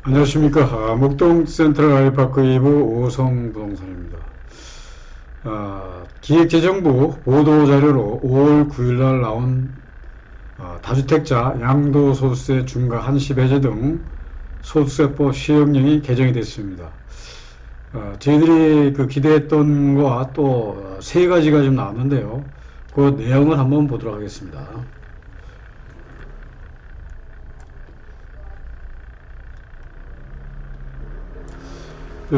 안녕하십니까. 목동 센트럴 아이파크 2부 오성부동산입니다. 기획재정부 보도자료로 5월 9일날 나온 다주택자 양도소득세 중과 한시 배제 등 소득세법 시행령이 개정이 됐습니다. 저희들이 기대했던 거와 또 세 가지가 좀 나왔는데요. 그 내용을 한번 보도록 하겠습니다.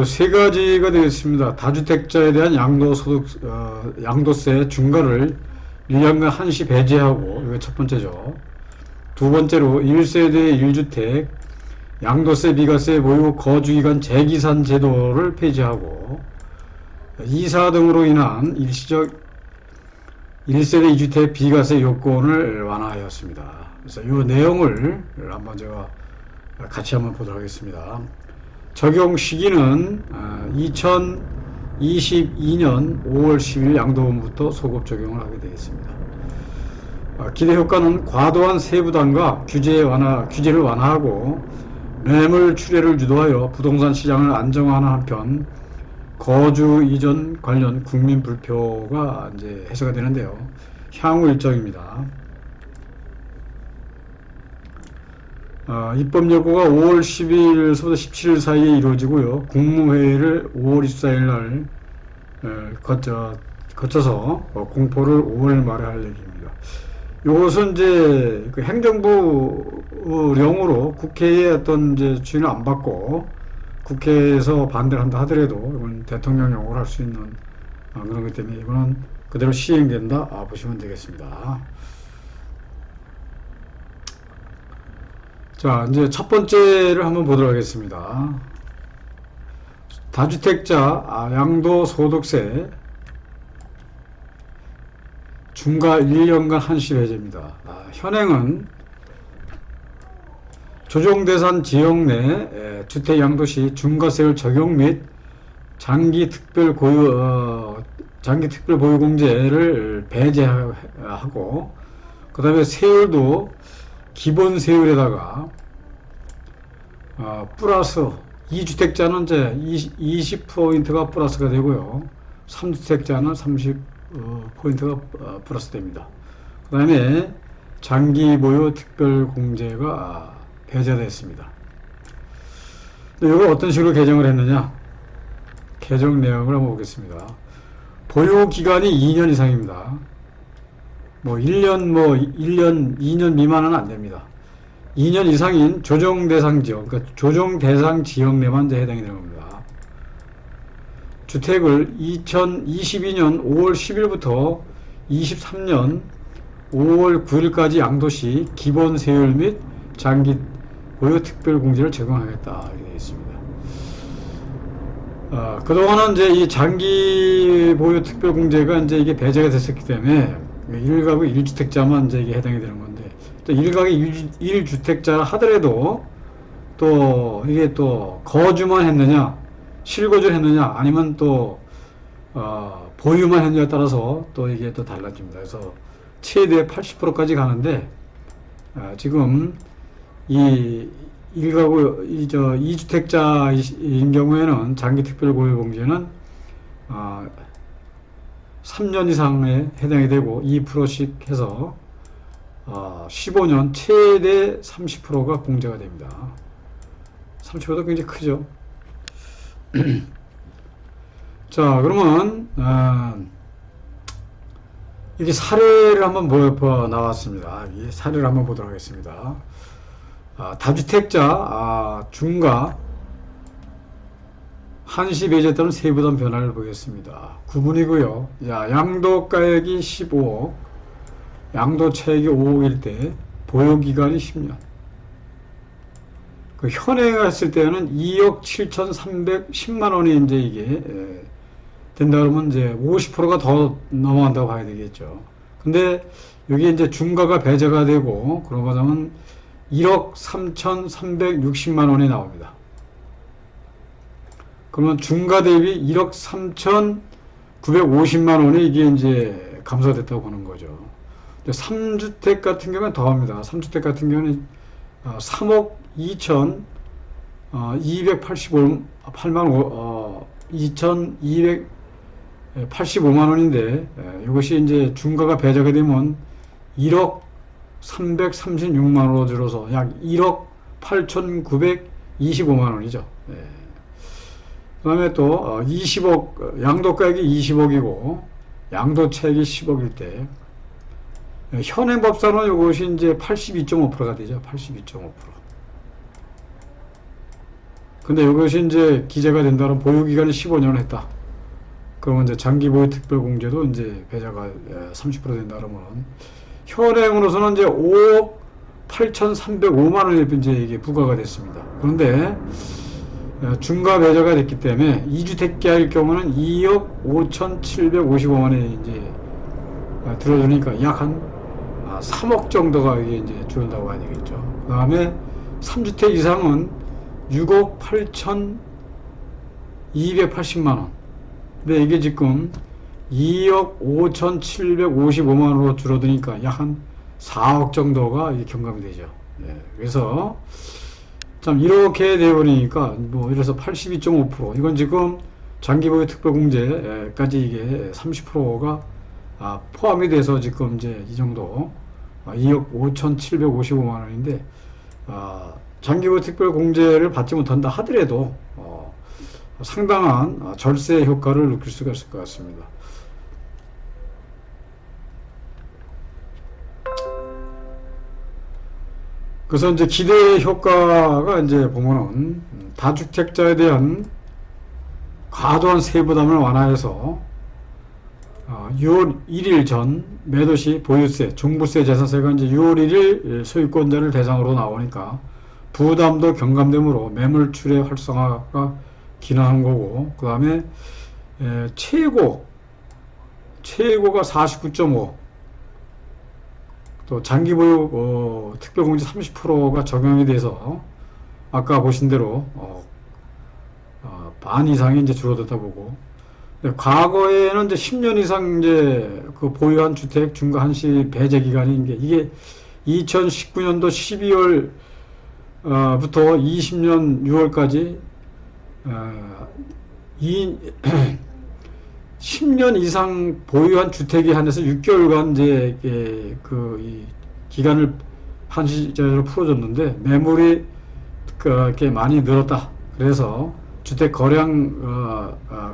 세 가지가 되겠습니다. 다주택자에 대한 양도세 중과를 1년간 한시 배제하고, 이거 첫 번째죠. 두 번째로 1세대 1주택 양도세 비과세 보유 거주기간 재기산 제도를 폐지하고, 이사 등으로 인한 일시적 1세대 2주택 비과세 요건을 완화하였습니다. 그래서 이 내용을 한번 제가 같이 한번 보도록 하겠습니다. 적용 시기는 2022년 5월 10일 양도분부터 소급 적용을 하게 되겠습니다. 기대 효과는 과도한 세부담과 규제를 완화하고 매물 출회를 유도하여 부동산 시장을 안정화하는 한편 거주 이전 관련 국민 불표가 이제 해소가 되는데요. 향후 일정입니다. 입법 예고가 5월 10일서부터 17일 사이에 이루어지고요. 국무회의를 5월 24일 날 거쳐서 공포를 5월 말에 할 얘기입니다. 이것은 이제 행정부령으로 국회의 어떤 이제 추인을 안 받고 국회에서 반대를 한다 하더라도 이건 대통령령으로 할 수 있는 그런 것 때문에 이거는 그대로 시행된다 보시면 되겠습니다. 자, 이제 첫 번째를 한번 보도록 하겠습니다. 다주택자 양도소득세 중과 1년간 한시 배제입니다. 현행은 조정대상 지역 내 주택 양도 시 중과세율 적용 및 장기 특별 보유 공제를 배제하고, 그 다음에 세율도 기본 세율에다가 플러스 2주택자는 이제 20%가 플러스가 되고요. 3주택자는 30%가 플러스 됩니다. 그 다음에 장기 보유 특별 공제가 배제됐습니다. 이걸 어떤 식으로 개정을 했느냐? 개정 내용을 한번 보겠습니다. 보유 기간이 2년 이상입니다. 1년, 2년 미만은 안 됩니다. 2년 이상인 조정대상 지역, 그러니까 조정대상 지역 내만 이제 해당이 되는 겁니다. 주택을 2022년 5월 10일부터 23년 5월 9일까지 양도시 기본 세율 및 장기 보유 특별 공제를 적용하겠다. 이렇게 되어 있습니다. 그동안은 이제 이 장기 보유 특별 공제가 이제 이게 배제가 됐었기 때문에 1가구 1주택자만 이제 이게 해당이 되는 건데, 또 1가구 1주택자 하더라도 또 이게 또 거주만 했느냐, 실거주를 했느냐, 아니면 또 보유만 했느냐에 따라서 또 이게 또 달라집니다. 그래서 최대 80%까지 가는데, 지금 이 1가구 2주택자인 경우에는 장기 특별 보유 공제는 3년 이상에 해당이 되고 2%씩 해서 15년 최대 30%가 공제가 됩니다. 30%도 굉장히 크죠. 자, 그러면 이게 사례를 한번 나왔습니다. 이 사례를 한번 보도록 하겠습니다. 다주택자 중과 한시 배제에 따른 세부담 변화를 보겠습니다. 구분이고요. 양도가액이 15억, 양도차익이 5억일 때 보유기간이 10년. 현행했을 때는 2억 7,310만 원이 이제 이게 된다 그러면 이제 50%가 더 넘어간다고 봐야 되겠죠. 근데 여기 이제 중과가 배제가 되고 그러고 나면 1억 3,360만 원이 나옵니다. 그러면 중과 대비 1억 3,950만 원이 이게 이제 감소됐다고 보는 거죠. 3주택 같은 경우는 더합니다. 3주택 같은 경우는 3억 2285만 원인데, 이것이 이제 중과가 배제가 되면 1억 336만 원으로 줄어서 약 1억 8,925만 원이죠. 그 다음에 또 20억, 양도가액이 20억이고 양도차익이 10억일 때 현행법상은 이것이 이제 82.5%가 되죠. 82.5%. 근데 이것이 이제 기재가 된다는 보유기간이 15년을 했다. 그러면 이제 장기보유 특별공제도 이제 배제가 30% 된다 그러면 현행으로서는 이제 5억 8,305만 원이 이제 이게 부과가 됐습니다. 그런데 중과 배제가 됐기 때문에 2주택자일 경우는 2억 5,755만 원이 이제 들어주니까 약 한 3억 정도가 이게 이제 줄는다고 봐야 되겠죠. 그 다음에 3주택 이상은 6억 8,280만 원. 근데 이게 지금 2억 5,755만 원으로 줄어드니까 약 한 4억 정도가 경감이 되죠. 그래서 참 이렇게 되어버리니까 뭐 이래서 82.5% 이건 지금 장기보유 특별공제까지 이게 30%가 포함이 돼서 지금 이제 이 정도 2억 5,755만 원인데 장기보유 특별공제를 받지 못한다 하더라도 상당한 절세 효과를 느낄 수가 있을 것 같습니다. 그래서 이제 기대 효과가 이제 보면은 다주택자에 대한 과도한 세부담을 완화해서 6월 1일 전 매도시 보유세, 종부세, 재산세가 이제 6월 1일 소유권자를 대상으로 나오니까 부담도 경감되므로 매물출의 활성화가 기능한 거고, 그 다음에 최고가 49.5, 또 장기보유 특별공제 30%가 적용이 돼서 아까 보신 대로 반 이상이 이제 줄어들다 보고, 과거에는 이제 10년 이상 이제 그 보유한 주택 중과 한시 배제 기간이 이게 2019년도 12월부터 20년 6월까지 10년 이상 보유한 주택에 한해서 6개월간 이제 이 기간을 한시적으로 풀어줬는데 매물이 이렇게 많이 늘었다. 그래서 주택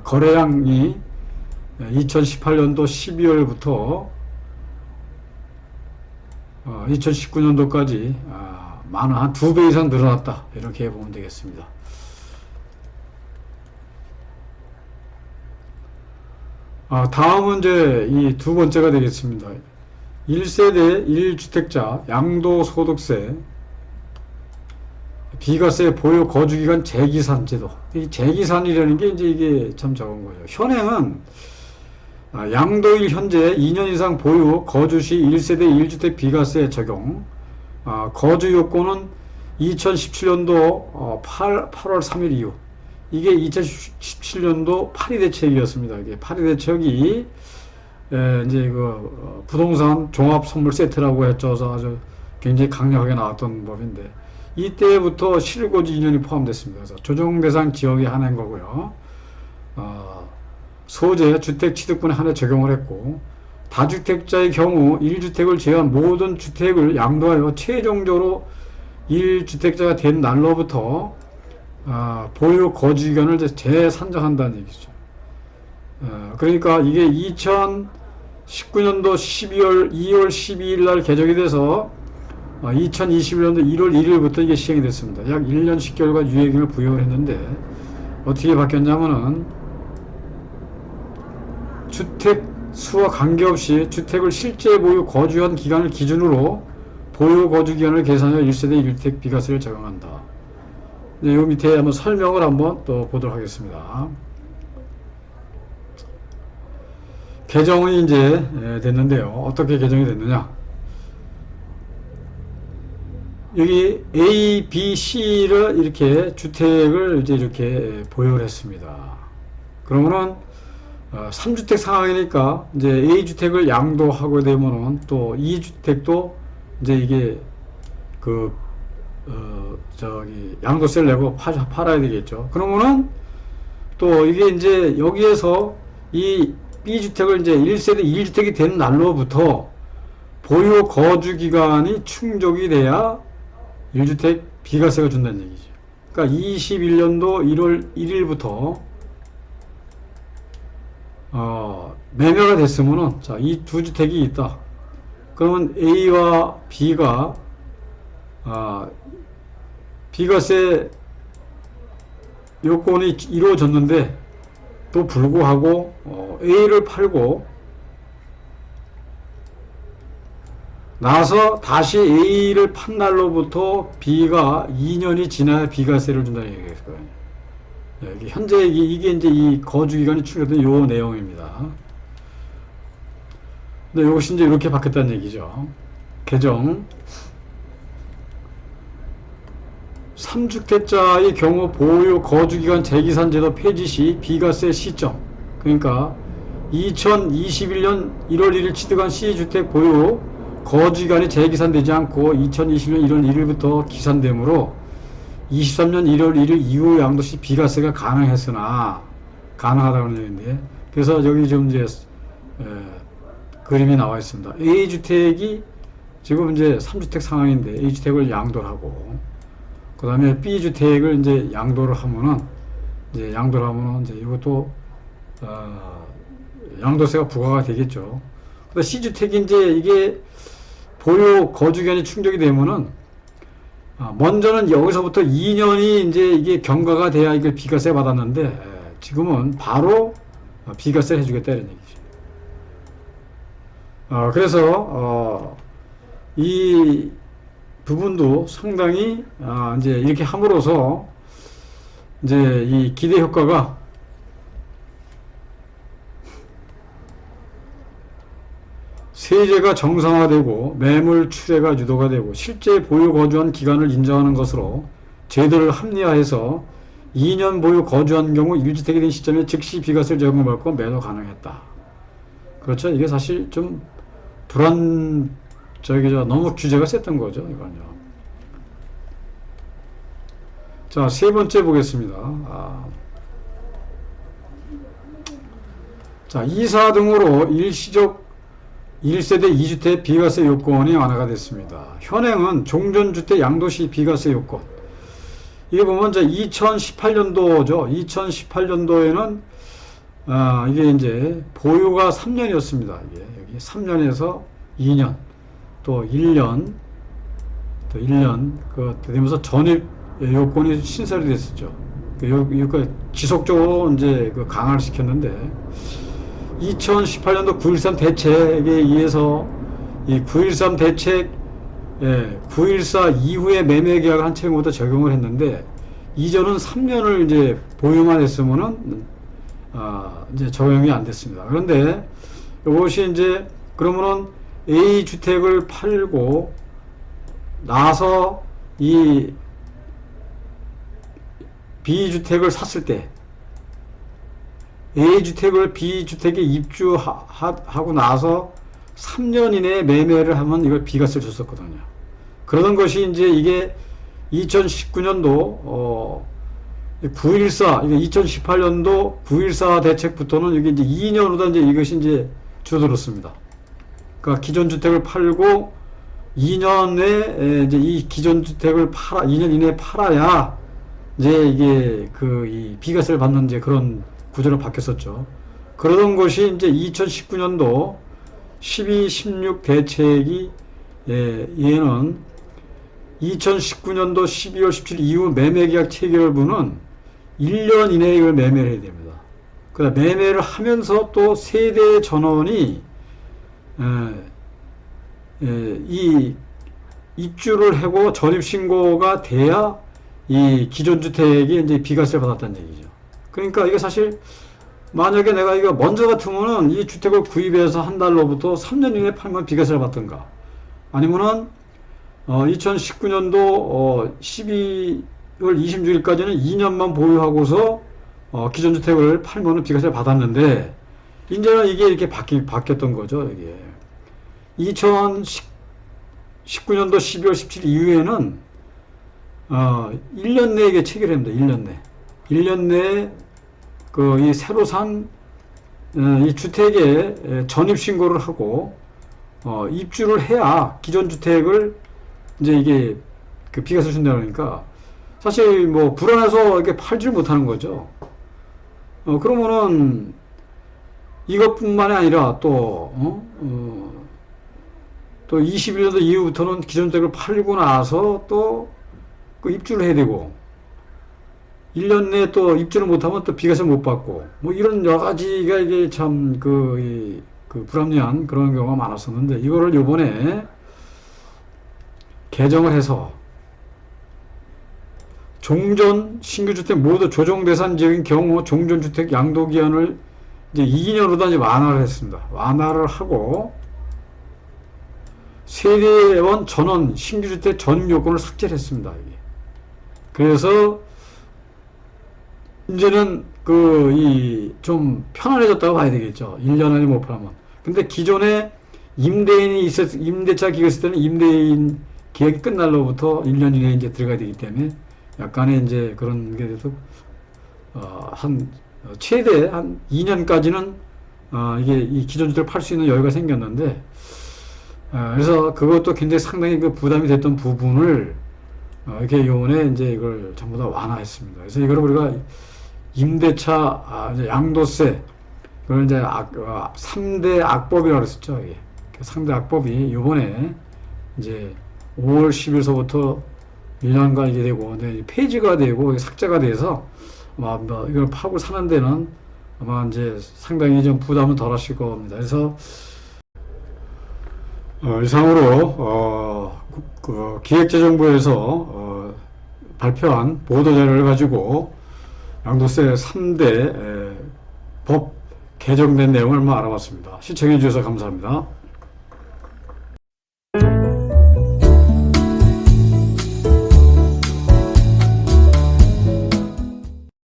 거래량이 2018년도 12월부터 2019년도까지 많은 한 2배 이상 늘어났다. 이렇게 보면 되겠습니다. 다음은 이제 이 두 번째가 되겠습니다. 1세대 1주택자 양도소득세 비과세 보유 거주기간 재기산 제도. 이 재기산이라는 게 이제 이게 참 적은 거죠. 현행은 양도일 현재 2년 이상 보유 거주시 1세대 1주택 비과세 적용. 거주 요건은 2017년도 8월 3일 이후. 이게 2017년도 파리 대책이었습니다. 이게 파리 대책이 이제 그 부동산 종합 선물 세트라고 했죠. 아주 굉장히 강력하게 나왔던 법인데 이때부터 실거주 2년이 포함됐습니다. 그래서 조정 대상 지역에 한해인 거고요. 소재 주택 취득분에 한해 적용을 했고, 다주택자의 경우 1주택을 제외한 모든 주택을 양도하여 최종적으로 1주택자가 된 날로부터 보유 거주기간을 재산정한다는 얘기죠. 그러니까 이게 2019년도 2월 12일 날 개정이 돼서 2021년도 1월 1일부터 이게 시행이 됐습니다. 약 1년 10개월간 유예기간을 부여를 했는데 어떻게 바뀌었냐면은 주택 수와 관계없이 주택을 실제 보유 거주한 기간을 기준으로 보유 거주 기간을 계산하여 1세대 1주택 비과세를 적용한다. 이 밑에 한번 설명을 한번 또 보도록 하겠습니다. 개정이 이제 됐는데요. 어떻게 개정이 됐느냐? 여기 A, B, C를 이렇게 주택을 이제 이렇게 보유를 했습니다. 그러면은 3주택 상황이니까 이제 A주택을 양도하고 되면은 또 2주택도 이제 이게 그 양도세를 내고 팔아야 되겠죠. 그러면은 또 이게 이제 여기에서 이 B주택을 이제 1세대 1주택이 된 날로부터 보유 거주 기간이 충족이 돼야 1주택 비과세가 준다는 얘기죠. 그러니까 21년도 1월 1일부터 매매가 됐으면은, 자, 이 두 주택이 있다. 그러면 A와 B가 비과세 요건이 이루어졌는데 또 불구하고 A를 팔고 나서 다시 A를 판 날로부터 B가 2년이 지나야 비과세를 준다는 얘기겠어요. 현재 이게 이제 이 거주기간이 충족된 요 내용입니다. 근데 이것이 이제 이렇게 바뀌었다는 얘기죠. 개정 3주택자의 경우 보유 거주기간 재기산제도 폐지 시 비과세 시점, 그러니까 2021년 1월 1일 취득한 C주택 보유 거주기간이 재기산되지 않고 2020년 1월 1일부터 기산되므로 23년 1월 1일 이후 양도시 비과세가 가능하다는 얘기인데, 그래서 여기 좀 이제 그림이 나와 있습니다. A주택이 지금 이제 3주택 상황인데 A주택을 양도를 하고, 그 다음에 B주택을 이제 양도를 하면은 이제 이것도 양도세가 부과가 되겠죠. 근데 C주택이 이제 이게 보유 거주기간이 충족이 되면은 먼저는 여기서부터 2년이 이제 이게 경과가 돼야 이걸 비과세 받았는데, 지금은 바로 비과세 해주겠다 이런 얘기죠. 그래서 이 부분도 상당히 이제 이렇게 함으로써 이제 이 기대 효과가 세제가 정상화되고 매물 추례가 유도가 되고 실제 보유 거주한 기간을 인정하는 것으로 제도를 합리화해서 2년 보유 거주한 경우 1주택이 된 시점에 즉시 비과세를 적용받고 매도 가능했다. 그렇죠. 이게 사실 좀 너무 규제가 셌던 거죠, 이건요. 자, 세 번째 보겠습니다. 자, 이사 등으로 일시적 1세대 2주택 비과세 요건이 완화가 됐습니다. 현행은 종전주택 양도시 비과세 요건. 이게 보면 이제 2018년도죠. 2018년도에는 이게 이제 보유가 3년이었습니다. 이게 여기 3년에서 2년, 또 1년, 되면서 전입 요건이 신설이 됐었죠. 지속적으로 이제 강화를 시켰는데, 2018년도 9.13 대책에 의해서 이 9.13 대책 9.14 이후에 매매 계약을 한 채무부터 적용을 했는데, 이전은 3년을 이제 보유만 했으면은 이제 적용이 안 됐습니다. 그런데 이것이 이제 그러면은 A 주택을 팔고 나서 이 B 주택을 샀을 때 A 주택을 B 주택에 입주하고 나서 3년 이내에 매매를 하면 이걸 비과세를 줬었거든요. 그러던 것이 이제 이게 2019년도 9.14, 이게 2018년도 9.14 대책부터는 이게 이제 2년 후다 이제 이것이 이제 주어들었습니다. 그러니까 기존 주택을 팔고 2년에 이제 이 기존 주택을 2년 이내에 팔아야 이제 이게 이 비과세를 받는 이제 그런 구조로 바뀌었었죠. 그러던 것이 이제 2019년도 12, 16 대책이 얘는 2019년도 12월 17일 이후 매매계약 체결부는 1년 이내에 이걸 매매를 해야 됩니다. 그다음 매매를 하면서 또 세대 전원이 이 입주를 하고 전입신고가 돼야 이 기존 주택이 이제 비과세를 받았다는 얘기죠. 그러니까 이게 사실 만약에 내가 이거 먼저 같으면은 이 주택을 구입해서 한 달로부터 3년 이내에 팔면 비과세를 받든가, 아니면은 2019년도 12월 26일까지는 2년만 보유하고서 기존 주택을 팔면은 비과세를 받았는데, 이제는 이게 이렇게 바뀌었던 거죠. 이게 2019년도 12월 17일 이후에는 1년 내에 이게 체결합니다. 1년 내. 1년 내에 이 새로 산 이 주택에 전입 신고를 하고 입주를 해야 기존 주택을 이제 이게 그 비과세 준다고 하니까 사실 뭐 불안해서 이렇게 팔지를 못하는 거죠. 그러면은 이것뿐만이 아니라 또 21년도 이후부터는 기존 주택을 팔고 나서 또 그 입주를 해야 되고 1년 내에 또 입주를 못하면 또 비과세 못 받고 뭐 이런 여러 가지가 이게 참 그 불합리한 그런 경우가 많았었는데 이거를 요번에 개정을 해서 종전 신규주택 모두 조정대상 지역인 경우 종전주택 양도기한을 이제 2년으로 이제 완화를 했습니다. 완화를 하고 세대원 전원 신규주택 전입 요건을 삭제를 했습니다. 이게. 그래서 이제는 좀 편안해졌다고 봐야 되겠죠. 1년 안에 못 팔면. 근데 기존에 임대차 기획 있을 때는 임대인 계획이 끝날로부터 1년 이내에 이제 들어가야 되기 때문에 약간의 이제 그런 게 돼서 최대 한 2년까지는 이게 이 기존 주택을 팔 수 있는 여유가 생겼는데 그래서 그것도 굉장히 상당히 그 부담이 됐던 부분을 이렇게 요번에 이제 이걸 전부 다 완화했습니다. 그래서 이걸 우리가 임대차 이제 양도세 그걸 이제 3대 악법이라고 그랬었죠. 이게 3대 악법이 요번에 이제 5월 10일서부터 1년간 이게 되고 폐지가 되고 삭제가 돼서 아마 뭐 이걸 파고 사는 데는 아마 이제 상당히 좀 부담은 덜 하실 겁니다. 그래서 이상으로 그 기획재정부에서 발표한 보도자료를 가지고 양도세 3대 법 개정된 내용을 한번 알아봤습니다. 시청해 주셔서 감사합니다.